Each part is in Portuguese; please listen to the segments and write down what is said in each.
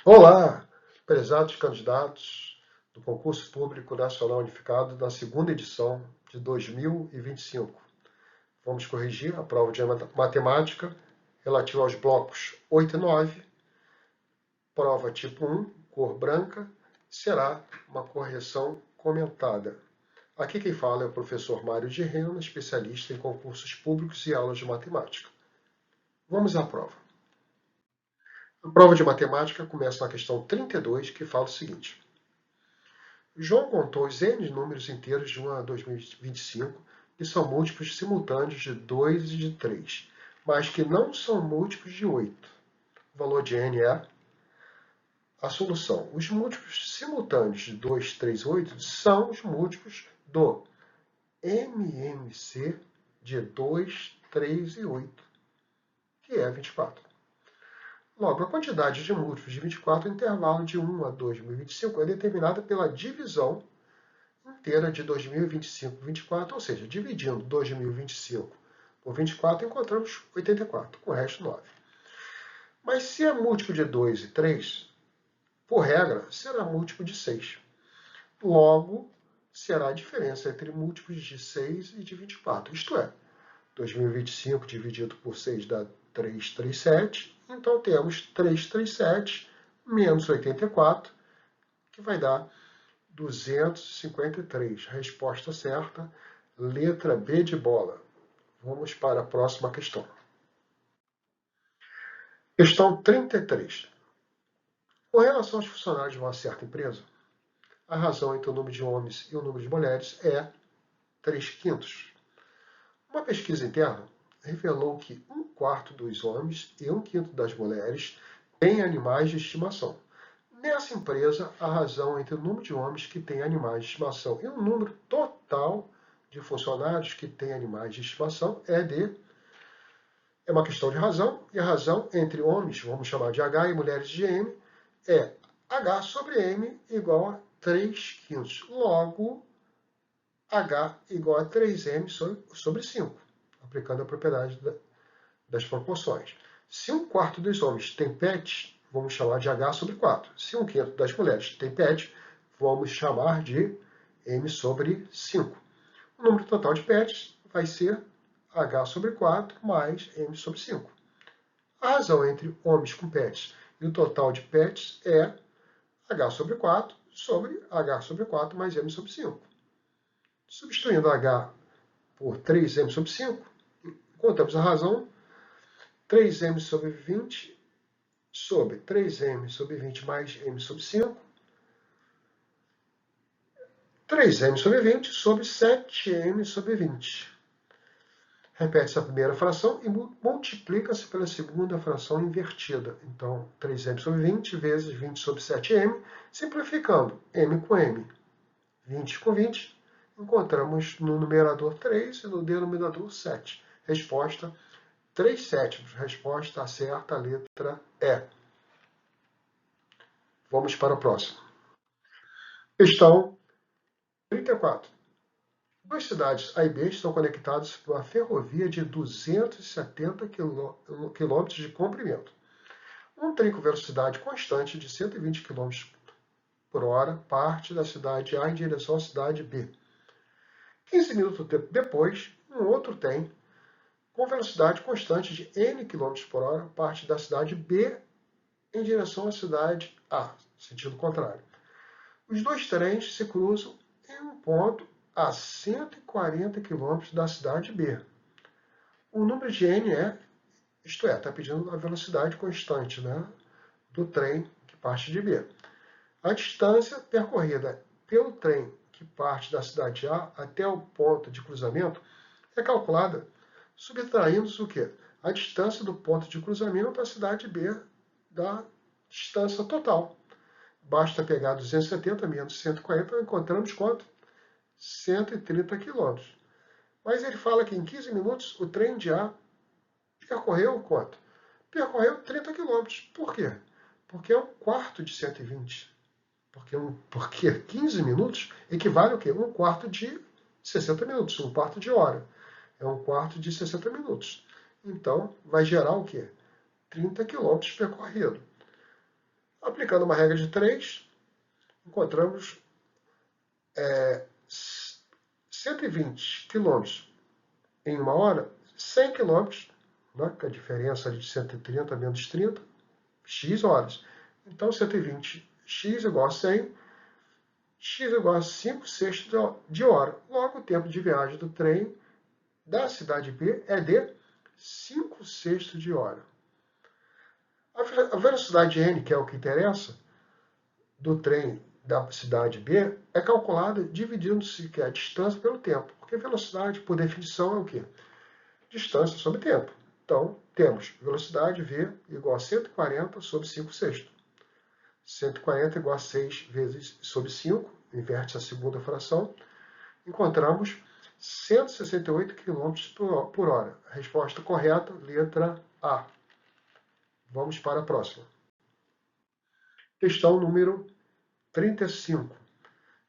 Olá, prezados candidatos do Concurso Público Nacional Unificado da segunda edição de 2025. Vamos corrigir a prova de matemática relativa aos blocos 8 e 9. Prova tipo 1, cor branca, será uma correção comentada. Aqui quem fala é o professor Mário de Rena, especialista em concursos públicos e aulas de matemática. Vamos à prova. A prova de matemática começa na questão 32, que fala o seguinte. João contou os n números inteiros de 1 a 2025, que são múltiplos simultâneos de 2 e de 3, mas que não são múltiplos de 8. O valor de n é a solução. Os múltiplos simultâneos de 2, 3 e 8 são os múltiplos do MMC de 2, 3 e 8, que é 24. Logo, a quantidade de múltiplos de 24 no intervalo de 1 a 2025 é determinada pela divisão inteira de 2025 por 24, ou seja, dividindo 2025 por 24, encontramos 84, com o resto 9. Mas se é múltiplo de 2 e 3, por regra, será múltiplo de 6. Logo, será a diferença entre múltiplos de 6 e de 24, isto é, 2025 dividido por 6 dá 337, então temos 337 menos 84, que vai dar 253. Resposta certa, letra B de bola. Vamos para a próxima questão. Questão 33. Com relação aos funcionários de uma certa empresa, a razão entre o número de homens e o número de mulheres é 3/5. Uma pesquisa interna revelou que 1/4 dos homens e 1/5 das mulheres têm animais de estimação. Nessa empresa, a razão entre o número de homens que têm animais de estimação e o número total de funcionários que têm animais de estimação é uma questão de razão, e a razão entre homens, vamos chamar de H, e mulheres de M, é H sobre M igual a 3/5. Logo, H igual a 3M sobre 5, aplicando a propriedade das proporções. Se 1/4 dos homens tem pets, vamos chamar de H sobre 4. Se 1/5 das mulheres tem pet, vamos chamar de M sobre 5. O número total de pets vai ser H sobre 4 mais M sobre 5. A razão entre homens com pets e o total de pets é H sobre 4 sobre H sobre 4 mais M sobre 5. Substituindo H por 3M sobre 5, encontramos a razão 3M sobre 20 sobre 3M sobre 20 mais M sobre 5, 3M sobre 20 sobre 7M sobre 20. Repete-se a primeira fração e multiplica-se pela segunda fração invertida. Então, 3M sobre 20 vezes 20 sobre 7M, simplificando M com M, 20 com 20, encontramos no numerador 3 e no denominador 7. Resposta 3/7. Resposta certa, letra E. Vamos para o próximo. Questão 34. Duas cidades A e B estão conectadas por uma ferrovia de 270 km de comprimento. Um trem com velocidade constante de 120 km por hora parte da cidade A em direção à cidade B. 15 minutos depois, um outro trem com velocidade constante de n km por hora parte da cidade B em direção à cidade A, sentido contrário. Os dois trens se cruzam em um ponto a 140 km da cidade B. O número de n isto é, está pedindo a velocidade constante, né, do trem que parte de B. A distância percorrida pelo trem que parte da cidade A até o ponto de cruzamento é calculada subtraindo-se o quê? A distância do ponto de cruzamento à cidade B da distância total. Basta pegar 270 menos 140, encontramos quanto? 130 km. Mas ele fala que em 15 minutos o trem de A percorreu quanto? Percorreu 30 km. Por quê? Porque é um quarto de 120. Porque 15 minutos equivale ao quê? Um quarto de 60 minutos, um quarto de hora. É um quarto de 60 minutos. Então, vai gerar o quê? 30 km percorrido. Aplicando uma regra de 3, encontramos 120 km em uma hora, 100 km, né, que é a diferença de 130 menos 30, x horas. Então, 120, x igual a 100, x igual a 5 sextos de hora. Logo, o tempo de viagem do trem da cidade B é de 5 sextos de hora. A velocidade n, que é o que interessa, do trem da cidade B, é calculada dividindo-se a distância pelo tempo. Porque velocidade, por definição, é o quê? Distância sobre tempo. Então, temos velocidade v igual a 140 sobre 5 sextos. 140 igual a 6 vezes sobre 5, inverte a segunda fração. Encontramos 168 km por hora. A resposta correta, letra A. Vamos para a próxima. Questão número 35.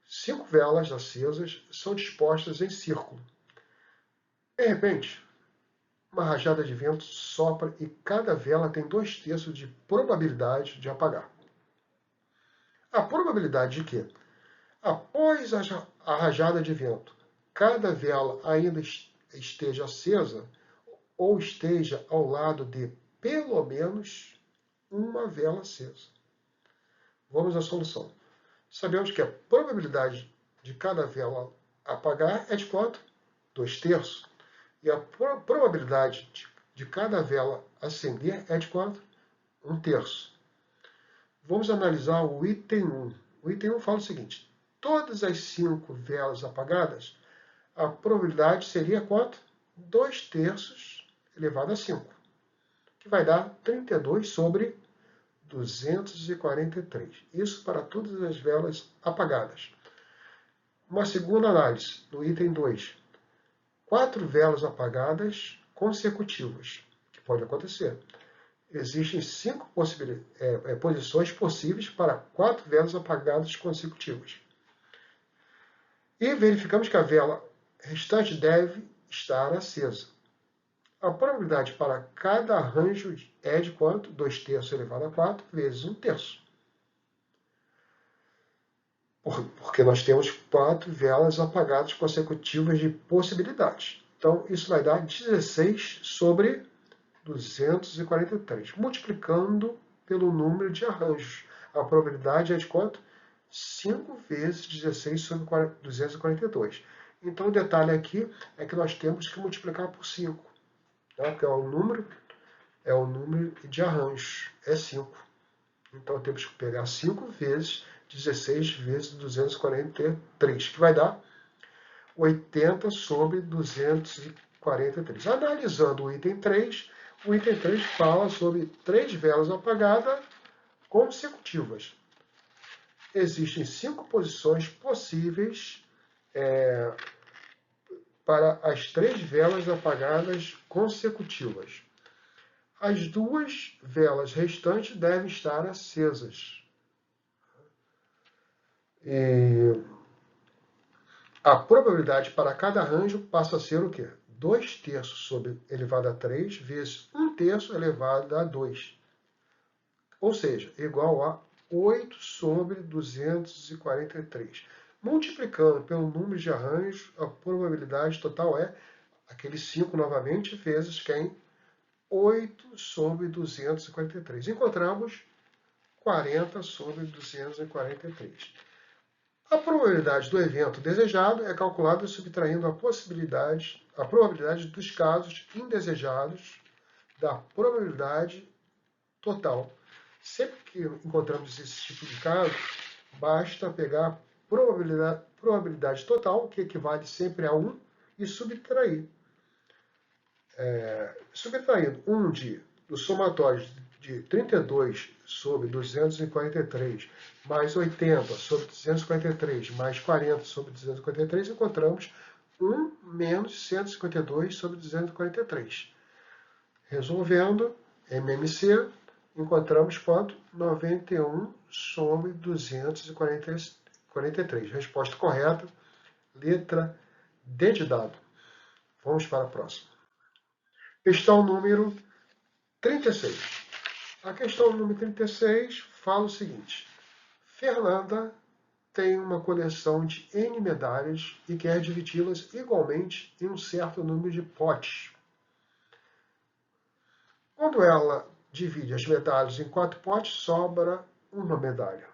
5 velas acesas são dispostas em círculo. De repente, uma rajada de vento sopra e cada vela tem 2/3 de probabilidade de apagar. A probabilidade de que, após a rajada de vento, cada vela ainda esteja acesa ou esteja ao lado de pelo menos uma vela acesa. Vamos à solução. Sabemos que a probabilidade de cada vela apagar é de quanto? 2/3. E a probabilidade de cada vela acender é de quanto? 1/3. Vamos analisar o item 1. O item 1 fala o seguinte: todas as 5 velas apagadas, a probabilidade seria quanto? 2/3 elevado a 5, que vai dar 32 sobre 243. Isso para todas as velas apagadas. Uma segunda análise, no item 2. 4 velas apagadas consecutivas, que pode acontecer. Existem 5 posições possíveis para 4 velas apagadas consecutivas. E verificamos que a vela restante deve estar acesa. A probabilidade para cada arranjo é de quanto? 2/3 elevado a 4 vezes 1/3. Porque nós temos 4 velas apagadas consecutivas de possibilidades. Então, isso vai dar 16 sobre 243, multiplicando pelo número de arranjos. A probabilidade é de quanto? 5 vezes 16 sobre 242. Então, o detalhe aqui é que nós temos que multiplicar por 5, tá? Porque é o número de arranjos, é 5. Então, temos que pegar 5 vezes 16 vezes 243, que vai dar 80 sobre 243. Analisando o item 3 fala sobre 3 velas apagadas consecutivas. Existem 5 posições possíveis para as 3 velas apagadas consecutivas. As 2 velas restantes devem estar acesas. A probabilidade para cada arranjo passa a ser o quê? 2/3 sobre elevado a 3 vezes 1/3 elevado a 2. Ou seja, igual a 8 sobre 243. Multiplicando pelo número de arranjos, a probabilidade total é aqueles 5 novamente, vezes quem? 8 sobre 243. Encontramos 40 sobre 243. A probabilidade do evento desejado é calculada subtraindo a probabilidade dos casos indesejados da probabilidade total. Sempre que encontramos esse tipo de caso, basta pegar a probabilidade total, que equivale sempre a 1, e subtrair. Subtraindo 1 do somatório de 32 sobre 243, mais 80 sobre 243, mais 40 sobre 243, encontramos 1 menos 152 sobre 243. Resolvendo, MMC, encontramos quanto? 91 sobre 243. Resposta correta, letra D de dado. Vamos para a próxima. Questão número 36. A questão número 36 fala o seguinte. Fernanda tem uma coleção de N medalhas e quer dividi-las igualmente em um certo número de potes. Quando ela divide as medalhas em 4 potes, sobra uma medalha.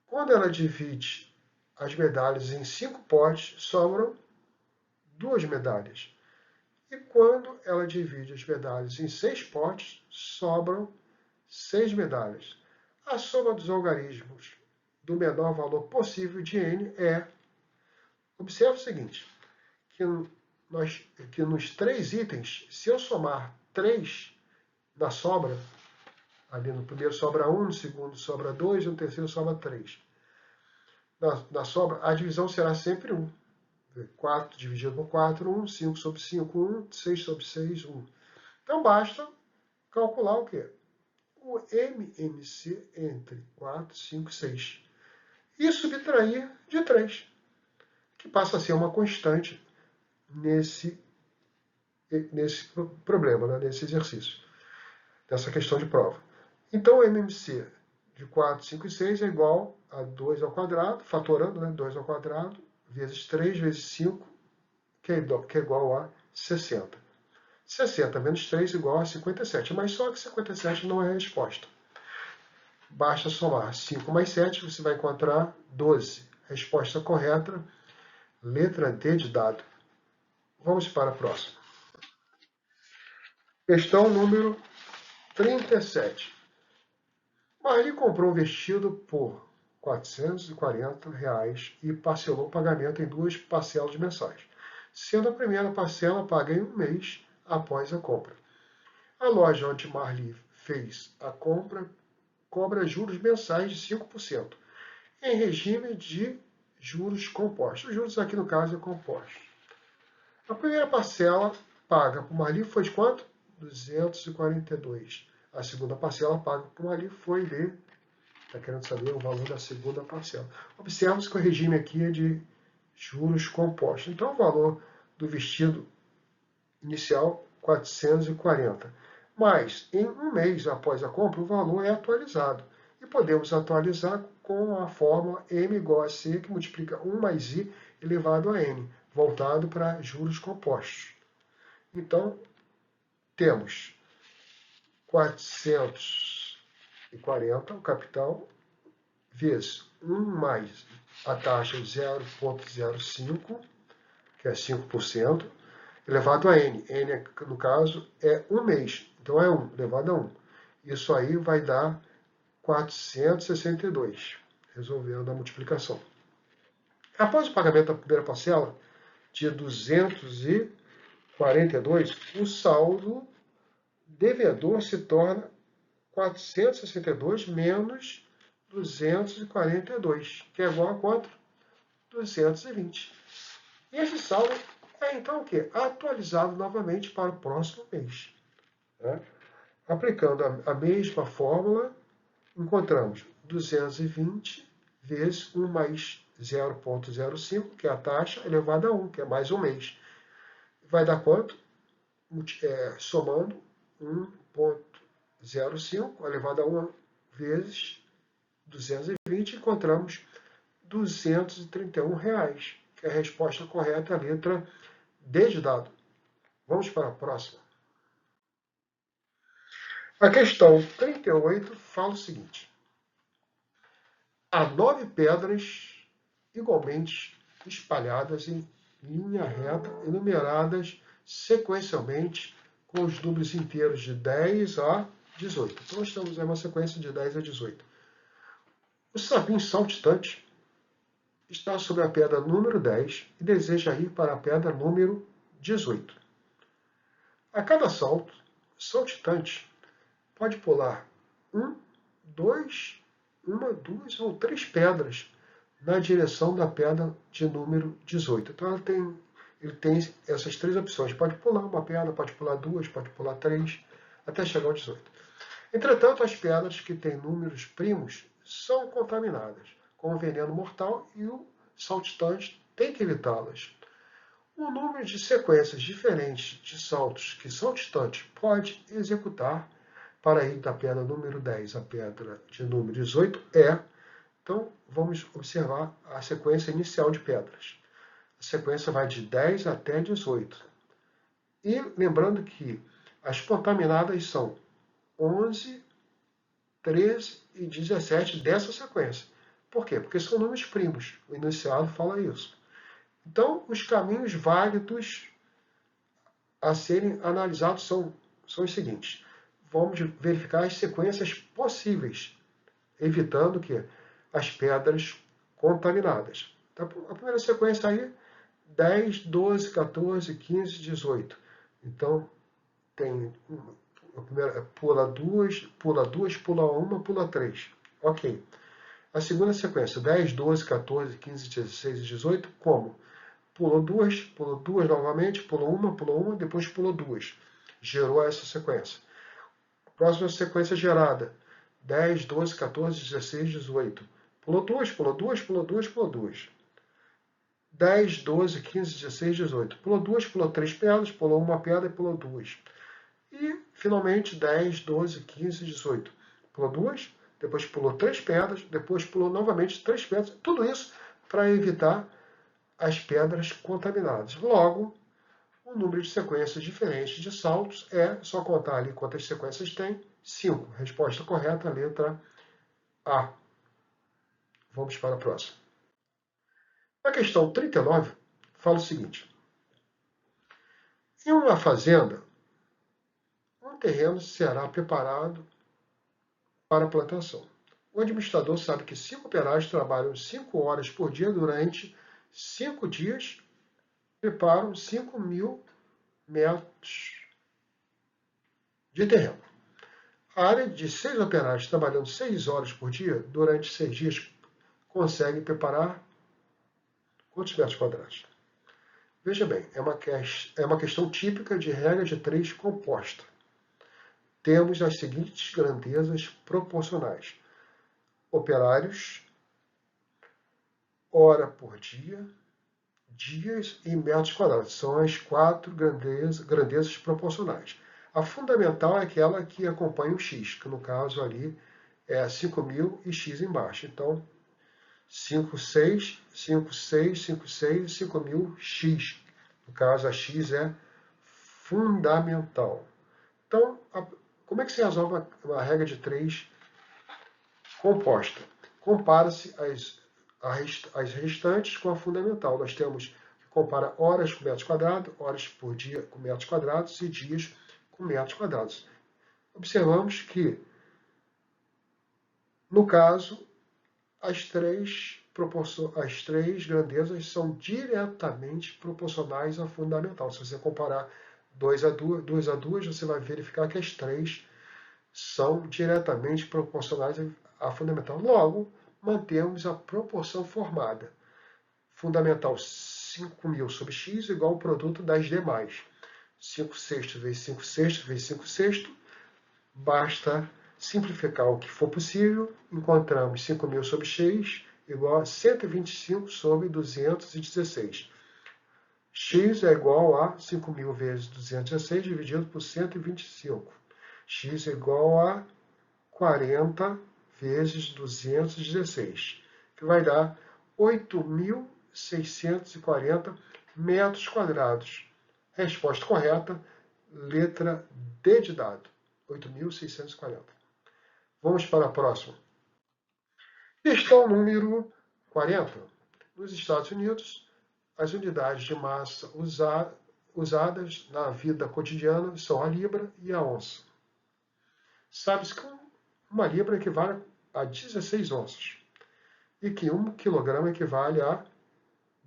Quando ela divide as medalhas em 5 potes, sobram 2 medalhas. E quando ela divide as medalhas em 6 potes, sobram 6 medalhas. A soma dos algarismos do menor valor possível de n é... Observe o seguinte, que nos 3 itens, se eu somar 3 na sobra, ali no primeiro sobra 1, no segundo sobra 2 e no terceiro sobra 3. Na sobra, a divisão será sempre 1. 4 dividido por 4, 1. 5 sobre 5, 1. 6 sobre 6, 1. Então, basta calcular o quê? O MMC entre 4, 5 e 6. E subtrair de 3, que passa a ser uma constante nesse problema, né? Nesse exercício, nessa questão de prova. Então, o MMC de 4, 5 e 6 é igual a 2 ao quadrado, fatorando, né? 2 ao quadrado, vezes 3 vezes 5, que é igual a 60. 60 menos 3 é igual a 57, mas só que 57 não é a resposta. Basta somar 5 mais 7, você vai encontrar 12. Resposta correta, letra D de dado. Vamos para a próxima. Questão número 37. Marli comprou um vestido por R$ 440 e parcelou o pagamento em 2 parcelas mensais, sendo a primeira parcela paga em 1 mês após a compra. A loja onde Marli fez a compra cobra juros mensais de 5%, em regime de juros compostos. Os juros aqui no caso é composto. A primeira parcela paga por Marli foi de quanto? 242. A segunda parcela paga por Marli foi de... Está querendo saber o valor da segunda parcela. Observe que o regime aqui é de juros compostos. Então, o valor do vestido inicial, 440. Mas, em 1 mês após a compra, o valor é atualizado. E podemos atualizar com a fórmula M igual a C, que multiplica 1 mais I elevado a N, voltado para juros compostos. Então, temos 440, o capital, vezes 1 mais a taxa 0,05, que é 5%, elevado a N. N, no caso, é 1 mês. Então, é 1 elevado a 1. Isso aí vai dar 462, resolvendo a multiplicação. Após o pagamento da primeira parcela, de 242, o saldo devedor se torna 462 menos 242, que é igual a quanto? 220. E esse saldo é, então, o quê? Atualizado novamente para o próximo mês. Né? Aplicando a mesma fórmula, encontramos 220 vezes 1 mais 0,05, que é a taxa, elevada a 1, que é mais um mês. Vai dar quanto? Somando 1,05 elevado a 1 vezes 220, encontramos R$ 231, que é a resposta correta, a letra D de dado. Vamos para a próxima. A questão 38 fala o seguinte. Há 9 pedras igualmente espalhadas em linha reta e numeradas sequencialmente com os números inteiros de 10 a 18. Então, nós temos uma sequência de 10 a 18. O sapinho saltitante está sobre a pedra número 10 e deseja ir para a pedra número 18. A cada salto, o saltitante pode pular 1, 2, 1, 2 ou 3 pedras na direção da pedra de número 18. Então, ele tem essas 3 opções. Pode pular uma pedra, pode pular 2, pode pular 3, até chegar ao 18. Entretanto, as pedras que têm números primos são contaminadas com o veneno mortal e o saltitante tem que evitá-las. O número de sequências diferentes de saltos que o saltitante pode executar para ir da pedra número 10 à pedra de número 18 é. Então, vamos observar a sequência inicial de pedras. A sequência vai de 10 até 18. E lembrando que as contaminadas são 11, 13 e 17 dessa sequência. Por quê? Porque são números primos. O enunciado fala isso. Então, os caminhos válidos a serem analisados são os seguintes. Vamos verificar as sequências possíveis, evitando que as pedras contaminadas. Então, a primeira sequência aí, 10, 12, 14, 15, 18. Então, tem a primeira, pula 2, pula 1, pula 3. Ok. A segunda sequência, 10, 12, 14, 15, 16 e 18, como? Pulou 2 novamente, pulou 1, depois pulou 2. Gerou essa sequência. Próxima sequência gerada, 10, 12, 14, 16, 18. Pulou 2, pulou 2. 10, 12, 15, 16, 18. Pulou 2, pulou 3 pedras, pulou 1 pedra e pulou 2. E, finalmente, 10, 12, 15, 18. Pulou 2, depois pulou 3 pedras, depois pulou novamente 3 pedras. Tudo isso para evitar as pedras contaminadas. Logo, o número de sequências diferentes de saltos é só contar ali quantas sequências tem. 5. Resposta correta, letra A. Vamos para a próxima. A questão 39 fala o seguinte. Em uma fazenda, um terreno será preparado para a plantação. O administrador sabe que 5 operários trabalham 5 horas por dia durante 5 dias, preparam 5.000 metros de terreno. A área de 6 operários trabalhando 6 horas por dia, durante 6 dias, consegue preparar quantos metros quadrados? Veja bem, é uma questão típica de regra de 3 composta. Temos as seguintes grandezas proporcionais. Operários, hora por dia, dias e metros quadrados. São as 4 grandezas proporcionais. A fundamental é aquela que acompanha o x, que no caso ali é 5.000 e x embaixo. Então, 5.6, 5.6, 5.6 e 5.000x. No caso, a x é fundamental. Então, como é que se resolve uma regra de 3 composta? Compara-se as restantes com a fundamental. Nós temos que comparar horas com metros quadrados, horas por dia com metros quadrados e dias com metros quadrados. Observamos que, no caso, as três grandezas são diretamente proporcionais à fundamental. Se você comparar 2 a 2, você vai verificar que as 3 são diretamente proporcionais à fundamental. Logo, mantemos a proporção formada. Fundamental 5.000 sobre x igual ao produto das demais. 5 sextos vezes 5 sextos vezes 5 sextos. Basta simplificar o que for possível. Encontramos 5.000 sobre x igual a 125 sobre 216. X é igual a 5.000 vezes 216 dividido por 125. X é igual a 40 vezes 216, que vai dar 8.640 metros quadrados. Resposta correta, letra D de dado, 8.640. Vamos para a próxima. Questão número 40. Nos Estados Unidos, as unidades de massa usadas na vida cotidiana são a libra e a onça. Sabe-se que uma libra equivale a 16 onças e que 1 quilograma equivale a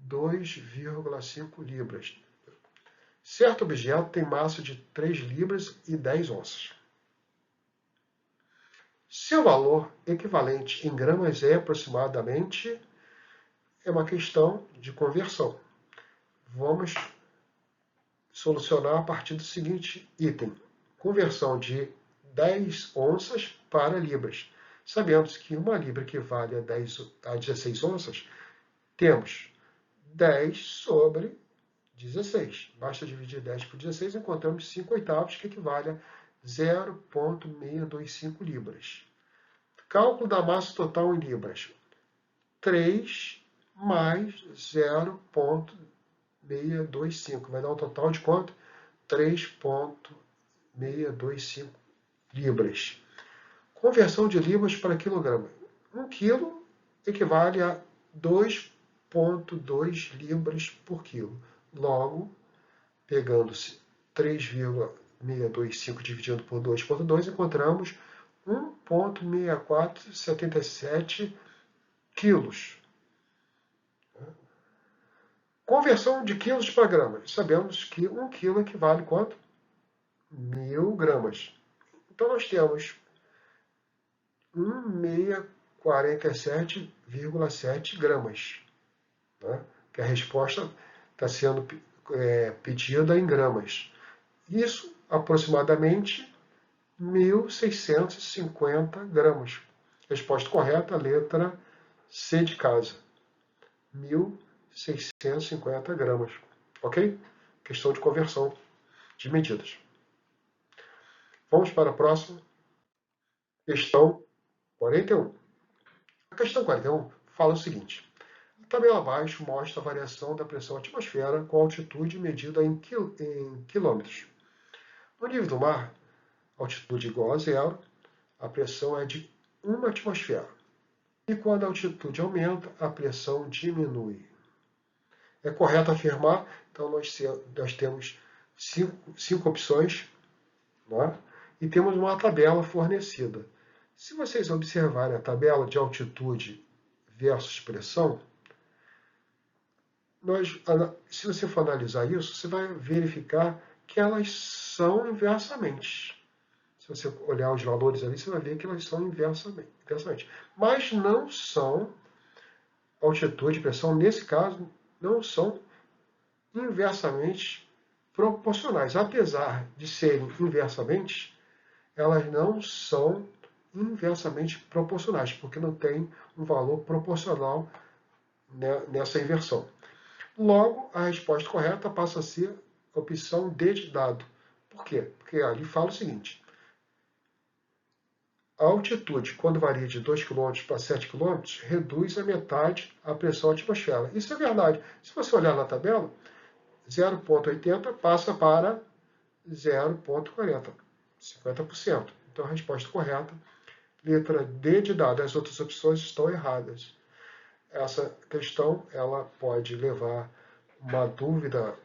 2,5 libras. Certo objeto tem massa de 3 libras e 10 onças. Seu valor equivalente em gramas é aproximadamente uma questão de conversão. Vamos solucionar a partir do seguinte item. Conversão de 10 onças para libras. Sabemos que uma libra equivale a 16 onças. Temos 10 sobre 16. Basta dividir 10 por 16 e encontramos 5 oitavos, que equivale a 0,625 libras. Cálculo da massa total em libras. 3 mais 0,625. Vai dar um total de quanto? 3,625 libras. Conversão de libras para quilograma. 1 quilo equivale a 2,2 libras por quilo. Logo, pegando-se 3,625 dividido por 2,2, encontramos 1,6477 quilos. Conversão de quilos para gramas. Sabemos que 1 quilo equivale a quanto? 1.000 gramas. Então, nós temos 1.647,7 gramas. Né? Que a resposta está sendo pedida em gramas. Isso, aproximadamente, 1.650 gramas. Resposta correta, letra C de casa. 1.650 gramas. Ok? Questão de conversão de medidas. Vamos para a próxima. Questão 41. A questão 41 fala o seguinte. A tabela abaixo mostra a variação da pressão atmosfera com altitude medida em quilômetros. No nível do mar, altitude igual a zero, a pressão é de 1 atmosfera. E quando a altitude aumenta, a pressão diminui. É correto afirmar, então nós temos cinco opções, né? E temos uma tabela fornecida. Se vocês observarem a tabela de altitude versus pressão, se você for analisar isso, você vai verificar que elas são inversamente. Se você olhar os valores ali, você vai ver que elas são inversamente. Mas não são, altitude e pressão, nesse caso, não são inversamente proporcionais. Apesar de serem inversamente, elas não são inversamente proporcionais, porque não tem um valor proporcional nessa inversão. Logo, a resposta correta passa a ser a opção D de dado. Por quê? Porque ali fala o seguinte. A altitude, quando varia de 2 km para 7 km, reduz a metade a pressão atmosférica. Isso é verdade. Se você olhar na tabela, 0,80 passa para 0,40, 50%. Então, a resposta correta, letra D de dado. As outras opções estão erradas. Essa questão ela pode levar uma dúvida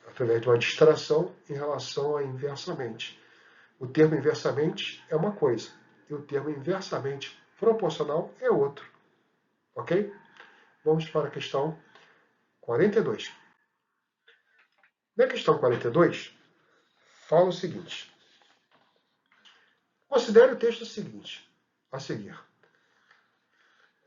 através de uma distração em relação a inversamente. O termo inversamente é uma coisa e o termo inversamente proporcional é outro. Ok? Vamos para a questão 42. Na questão 42, fala o seguinte. Considere o texto seguinte, a seguir.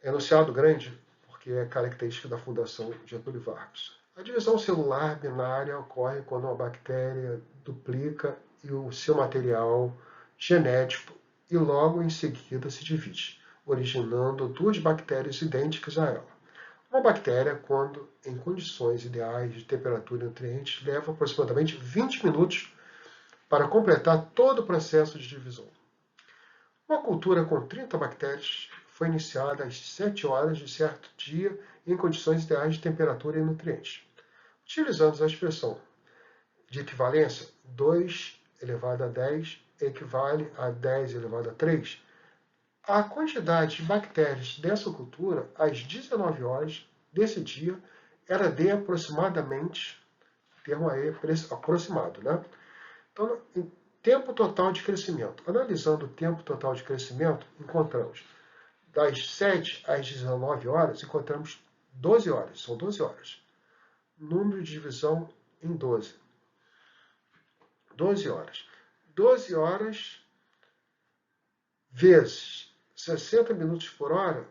Enunciado grande, porque é característica da Fundação Getúlio Vargas. A divisão celular binária ocorre quando uma bactéria duplica e o seu material genético e logo em seguida se divide, originando duas bactérias idênticas a ela. Uma bactéria, quando em condições ideais de temperatura e nutrientes, leva aproximadamente 20 minutos para completar todo o processo de divisão. Uma cultura com 30 bactérias foi iniciada às 7 horas de certo dia em condições ideais de temperatura e nutrientes. Utilizando a expressão de equivalência, 2 elevado a 10 equivale a 10 elevado a 3, a quantidade de bactérias dessa cultura, às 19 horas desse dia, era de aproximadamente, termo aí aproximado, né? Então, tempo total de crescimento. Analisando o tempo total de crescimento, encontramos das 7 às 19 horas, encontramos 12 horas. São 12 horas. Número de divisão em 12. 12 horas. 12 horas vezes 60 minutos por hora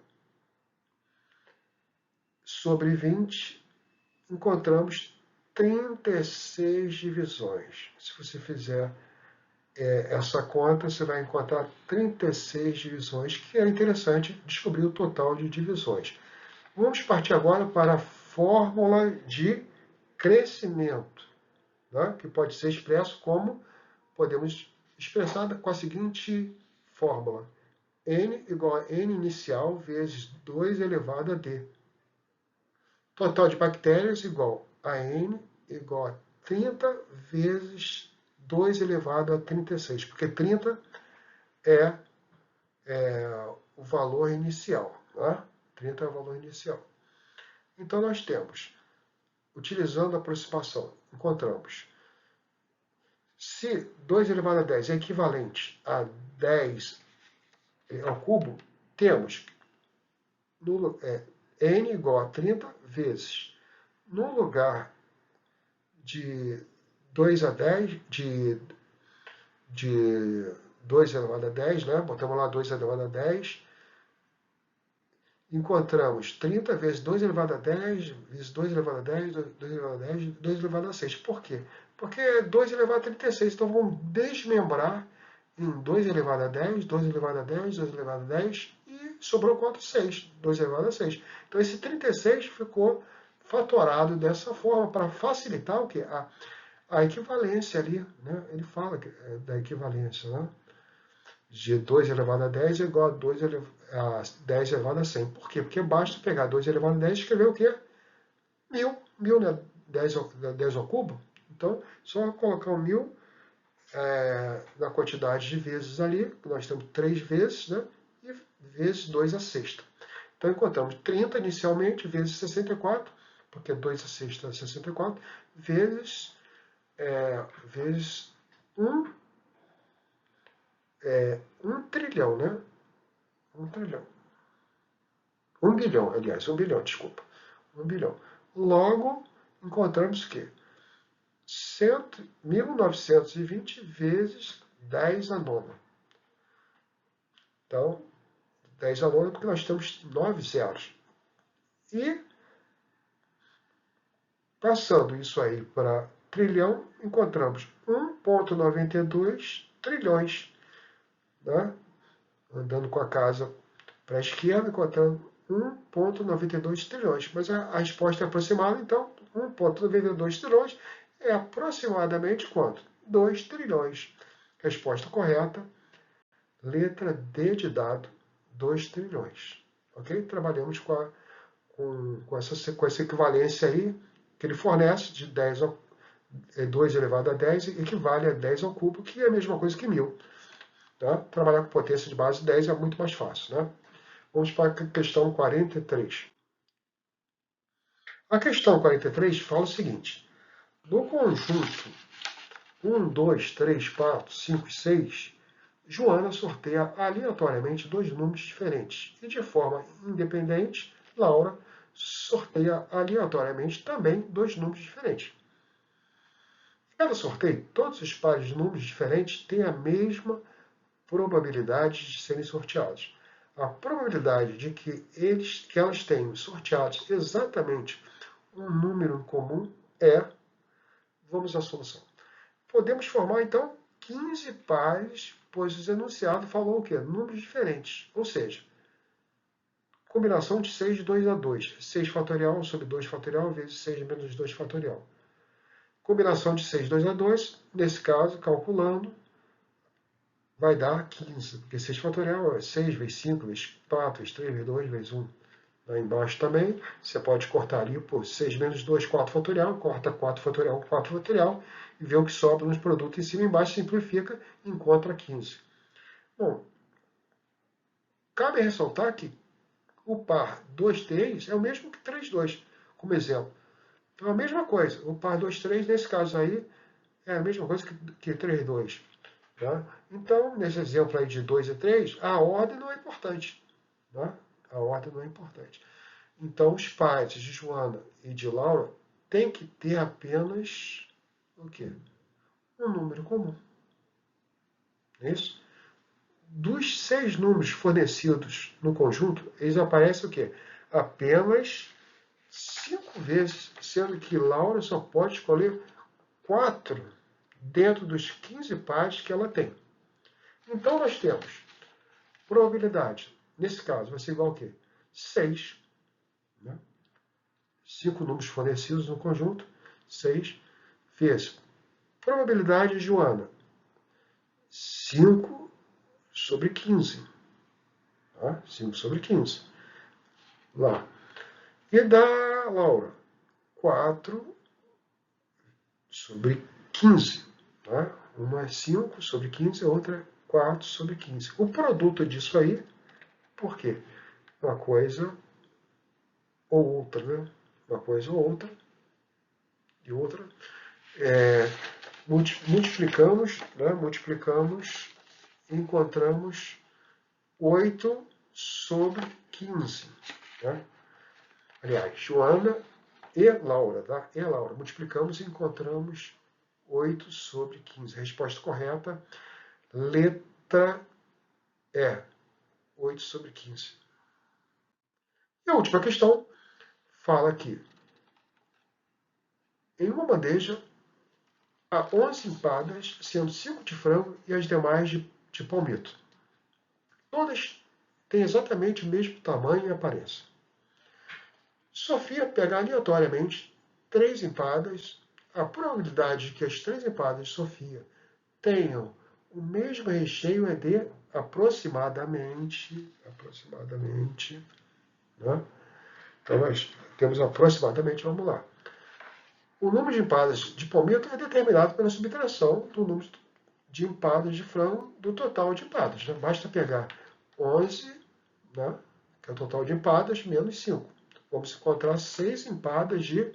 sobre 20, encontramos 36 divisões. Se você fizer essa conta, você vai encontrar 36 divisões, que é interessante descobrir o total de divisões. Vamos partir agora para a fórmula de crescimento, né? Que pode ser expresso como podemos expressar com a seguinte fórmula. N igual a N inicial vezes 2 elevado a D. Total de bactérias igual a N igual a 30 vezes 2 elevado a 36, porque 30 é o valor inicial. Tá? 30 é o valor inicial. Então, nós temos, utilizando a aproximação, encontramos, se 2 elevado a 10 é equivalente a 10 ao cubo, temos N igual a 30 vezes, no lugar de 2 a 10, de 2 elevado a 10, né? Botamos lá 2 elevado a 10, encontramos 30 vezes 2 elevado a 10, vezes 2 elevado a 10, 2 elevado a 10, 2 elevado a 6. Por quê? Porque 2 elevado a 36. Então, vamos desmembrar em 2 elevado a 10, 2 elevado a 10, 2 elevado a 10, e sobrou quanto? 6. 2 elevado a 6. Então, esse 36 ficou fatorado dessa forma, para facilitar o quê? A equivalência ali, né? Ele fala da equivalência, né? De 2 elevado a 10 é igual a 10 elevado a 100. Por quê? Porque basta pegar 2 elevado a 10 e escrever o quê? 1000. 1000, né? 10 ao cubo. Então, só colocar o 1000 na quantidade de vezes ali, nós temos 3 vezes, né? E vezes 2 a sexta. Então, encontramos 30 inicialmente, vezes 64, porque 2 a sexta é 64, vezes 1 trilhão, né? 1 trilhão. 1 bilhão, aliás, 1 bilhão, desculpa. 1 bilhão. Logo, encontramos que 1920 vezes 10 a nona. Então, 10 a nona porque nós temos 9 zeros. E, passando isso aí para trilhão, encontramos 1,92 trilhões. Né? Andando com a casa para a esquerda, encontrando 1,92 trilhões. Mas a resposta é aproximada, então 1,92 trilhões é aproximadamente quanto? 2 trilhões. Resposta correta, letra D de dado, 2 trilhões. Ok? Trabalhamos com essa equivalência aí, que ele fornece de 2 elevado a 10, equivale a 10 ao cubo, que é a mesma coisa que 1000. Tá? Trabalhar com potência de base 10 é muito mais fácil. Né? Vamos para a questão 43. A questão 43 fala o seguinte: no conjunto 1, 2, 3, 4, 5 e 6, Joana sorteia aleatoriamente dois números diferentes. E de forma independente, Laura sorteia aleatoriamente também dois números diferentes. Cada sorteio, todos os pares de números diferentes têm a mesma probabilidade de serem sorteados. A probabilidade de que elas tenham sorteados exatamente um número em comum é, vamos à solução. Podemos formar, então, 15 pares, pois o enunciado falou o quê? Números diferentes. Ou seja, combinação de 6 de 2 a 2. 6 fatorial sobre 2 fatorial vezes 6 menos 2 fatorial. Combinação de 6 de 2 a 2, nesse caso, calculando, vai dar 15, porque 6 fatorial é 6 vezes 5 vezes 4 vezes 3 vezes 2 vezes 1. Lá embaixo também, você pode cortar ali por 6 menos 2, 4 fatorial, corta 4 fatorial, 4 fatorial, e vê o que sobra nos produtos em cima e embaixo, simplifica e encontra 15. Bom, cabe ressaltar que o par 2, 3 é o mesmo que 3, 2, como exemplo. Então, a mesma coisa, o par 2, 3, nesse caso aí, é a mesma coisa que 3, 2. Tá? Então, nesse exemplo aí de 2 e 3, a ordem não é importante. Tá? A ordem não é importante. Então, os pares de Joana e de Laura têm que ter apenas o quê? Um número comum. É isso? Dos 6 números fornecidos no conjunto, eles aparecem o quê? Apenas 5 vezes, sendo que Laura só pode escolher 4 dentro dos 15 pares que ela tem. Então, nós temos probabilidade, nesse caso, vai ser igual a quê? 6. Né? 5 números fornecidos no conjunto, 6 vezes probabilidade de Joana. 5 sobre 15. Tá? 5 sobre 15. Lá. E da Laura? 4 sobre 15. Tá? Uma é 5 sobre 15, a outra é 4 sobre 15. O produto disso aí, por quê? Uma coisa ou outra, né? Uma coisa ou outra. E outra. Multiplicamos, né? Multiplicamos e encontramos 8 sobre 15. Né? Aliás, Joana e Laura, tá? E Laura. Multiplicamos e encontramos 8 sobre 15. Resposta correta, letra E, 8 sobre 15. E a última questão fala aqui. Em uma bandeja, há 11 empadas, sendo 5 de frango e as demais de palmito. Todas têm exatamente o mesmo tamanho e aparência. Sofia pega aleatoriamente 3 empadas. A probabilidade de que as 3 empadas de Sofia tenham o mesmo recheio é de aproximadamente, né? Então nós temos aproximadamente, vamos lá. O número de empadas de palmito é determinado pela subtração do número de empadas de frango do total de empadas. Né? Basta pegar 11, né, que é o total de empadas, menos 5. Vamos encontrar 6 empadas de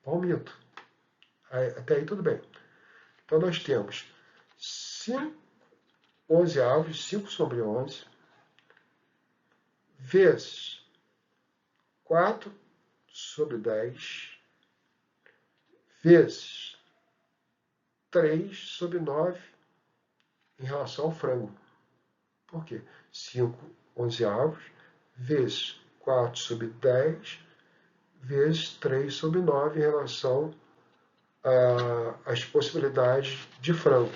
palmito. Até aí tudo bem. Então nós temos 11 avos, 5 sobre 11, vezes 4 sobre 10, vezes 3 sobre 9 em relação ao frango. Por quê? 5 onzeavos vezes 4 sobre 10 vezes 3 sobre 9 em relação às possibilidades de frango.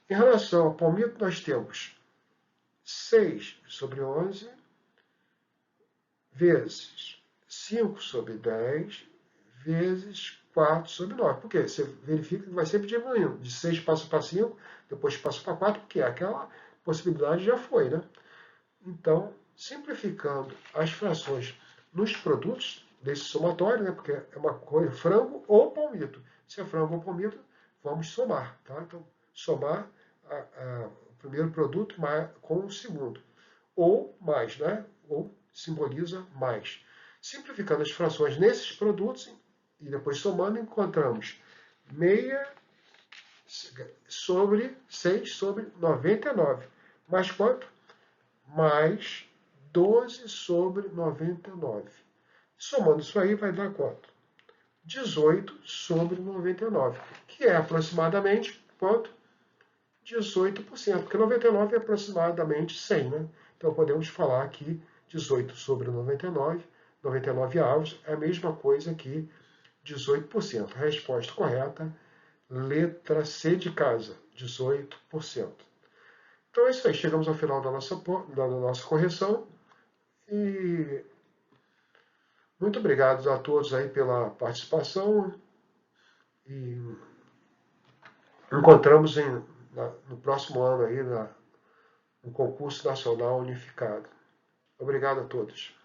Em relação ao palmito, nós temos 6 sobre 11 vezes 5 sobre 10 vezes 4 sobre 9. Por quê? Você verifica que vai sempre diminuindo. De 6 passa para 5, depois passa para 4, porque aquela possibilidade já foi, né? Então, simplificando as frações nos produtos desse somatório, né? Porque é uma coisa, frango ou palmito. Se é frango ou palmito, vamos somar, tá? Então, somar o primeiro produto com o segundo. Ou mais, né? Ou simboliza mais. Simplificando as frações nesses produtos e depois somando, encontramos 6 sobre 6 sobre 99. Mais quanto? Mais 12 sobre 99. Somando isso aí vai dar quanto? 18 sobre 99, que é aproximadamente quanto? 18%, porque 99 é aproximadamente 100, né? Então podemos falar que 18 sobre 99, 99 avos, é a mesma coisa que 18%. Resposta correta, letra C de casa, 18%. Então é isso aí, chegamos ao final da nossa correção e muito obrigado a todos aí pela participação e encontramos no próximo ano aí no concurso nacional unificado. Obrigado a todos.